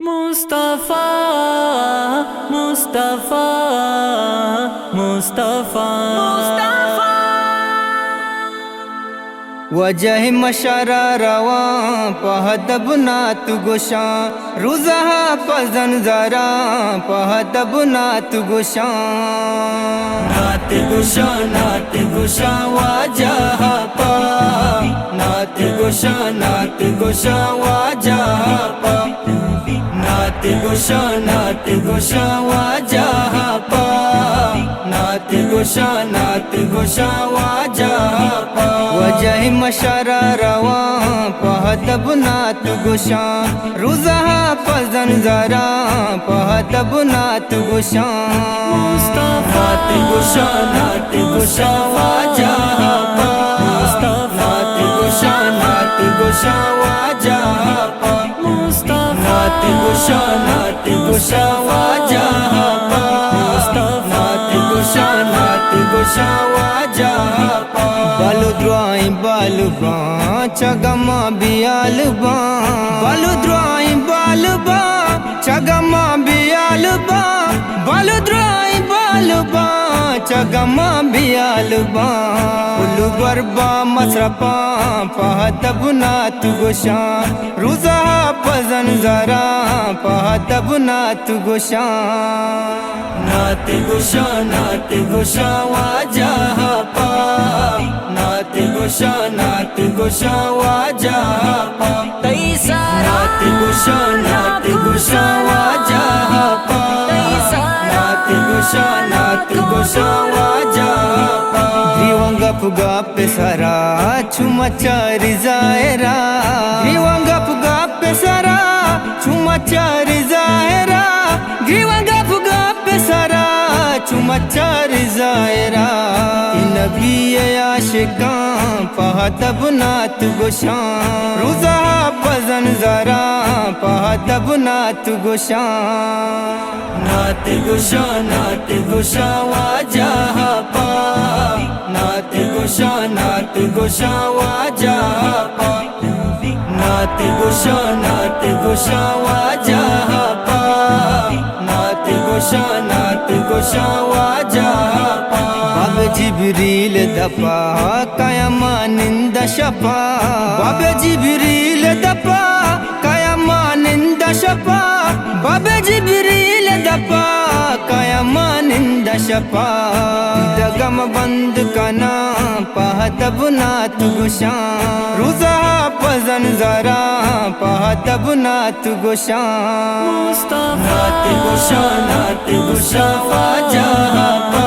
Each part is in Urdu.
مصطفیٰ مصطفیٰ مصطفیٰ وجہ مشرہ رواں پہدب نات گشاں روزہ پزن ذرا پہدب نات گشاں نات گشاں نات گشاں واجہ پا نات گشاں نات گشاں واجہ پا نات گشاں نات گشاں واجہ پا نات گشاں نات گشاں واجہ پا وجہ مشرہ رواں پہدب نات گشاں روزہ پزن ذرا پہدب نات گشاں نات گشاں نات گشاں واجہ پا نات گشاں نات گشاں واجہ پا نات گشاں نات گشاں واجہ پا نات گشاں نات گشاں واجہ پا بالو دعائیں بالو باں چگما بیال باں بالو دعائیں بالو باں چگما بیال باں بالو دعائیں بالو باں چگما بیال باں کلو بربا مصرفاں پہدب نات گشاں روزہ پزن ذرا پہدب نات گشاں نات گشاں نات گشاں واجہ پا نات گشاں نات گشاں واجہ پا نات گشاں نات گشاں واجہ پا نات گشاں نات گشاں واجہ پا گریوان گپ گپ سرا چھما چاری ظاہرہ گریوان گپ گپ سرا چھما چاری ظاہرہ گریوان گپ گپ سرا چھما چاری ظاہرہ نبی عاشقاں پہدب نات گشاں روزہ پزن ذرا پہدب نات گشاں نات گشاں نات گشاں واجہ پا نات گشاں نات گشاں واجہ پا نات گشاں نات گشاں واجہ پا نات گشاں نات گشاں واجہ پا باب جبریل دپا قیامانند شپا باب جبریل دپا قیامانند شپا باب جبریل دپا قیامانند شپا دگم بند کنا پہدب نات گشاں روزہ پزن ذرا پہدب نات گشاں نات گشاں نات گشاں واجہ پا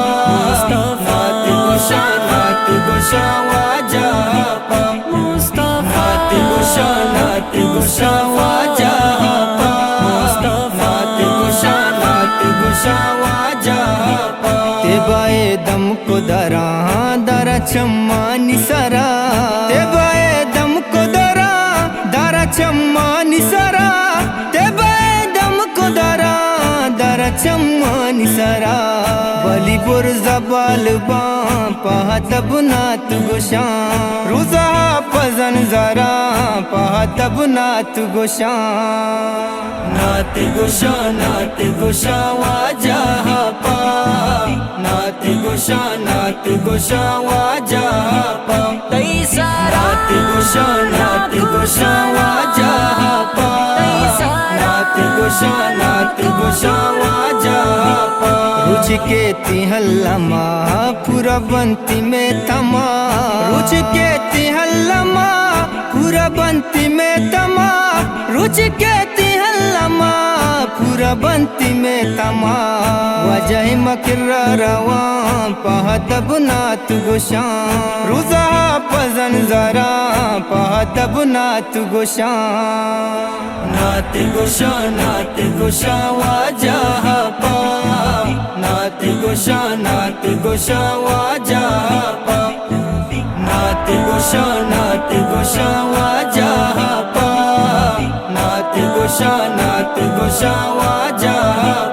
نات گشاں نات گشاں واجہ پا نات گشاں نات گشاں واجہ پا نات گشاں نات گشاں واجہ پا تیبائے دم کو دراں درا چمانی سرا تیبائے دم کو دراں درا چمانی سرا تیبائے دم کو دراں درا چمانی سرا بلی برزا بالباں پہدب نات گشاں روزہ پزن ذرا پہدب نات گشاں نات گشاں نات گشاں واجہ پا نات گشاں نات گشاں واجہ پا نات گشاں نات گشاں واجہ پا نات گشاں نات گشاں واجہ پا روچ کے تیہلما پورا بنتی میں تما روچ کے تیہلما پورا بنتی میں تما روچ کے تیہلما پورا بنتی میں تما وجہ مکرہ رواں پہدب نات گشاں روزہ پزن ذرا پہدب نات گشاں نات گشاں نات گشاں واجہ پا نات گشاں نات گشاں واجہ پا نات گشاں نات گشاں واجہ پا نات گشاں نات گشاں واجہ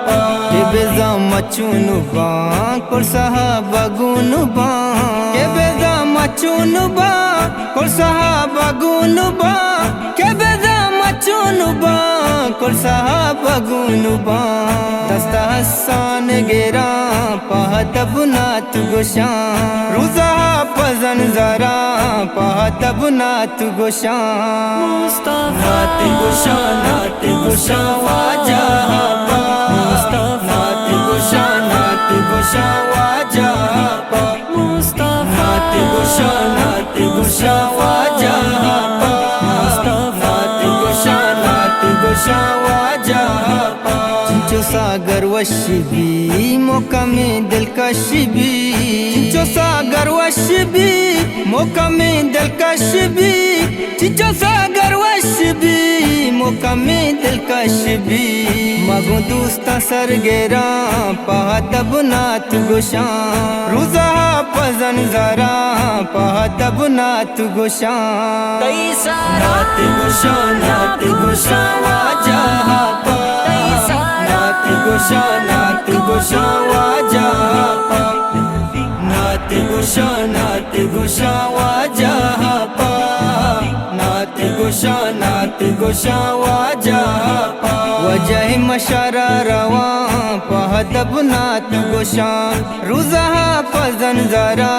پا کہ بیزا مچون باں کل صحابہ گون باں کہ بیزا مچون باں کل صحابہ گون باں کہ بیزا مچون باں کل صاحب گونبان دست حسان گیرا پہتب نات گوشان روزہ پزن زرا پہتب نات گوشان نات گوشان نات گوشان واجہ پاک نات گوشان نات گوشان واجہ پاک نات گوشان نات گوشان واجہ پاک نات گوشان نات گوشان واجہ پاک چنچو ساگر وش بھی موقع میں دلکش بھی چنچو ساگر وش بھی موقع میں دلکش بھی چنچو ساگر وش بھی موقع میں دلکش بھی مگو دوستا سر گیرا پہتب نات گوشان روزہ پزن زرا پہتب نات گوشان نات گوشان نات گوشان واجہ پاک نات گوشان نات گوشان واجہ پاک نات گوشان نات گوشان واجہ پاک نات گوشان نات گوشان واجہ پاک وجہ مشارہ رواں پہتب نات گوشان روزہ پزن زرا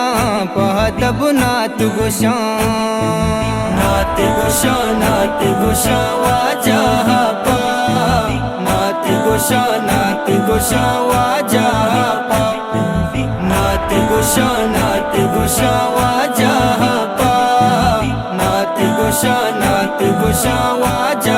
پہتب نات گوشان نات گوشان نات گوشان واجہ پاک نات گوشان نات گوشان واجہ پاک نات گوشان نات گوشان واجہ پاک نات گوشان نات گوشان واجہ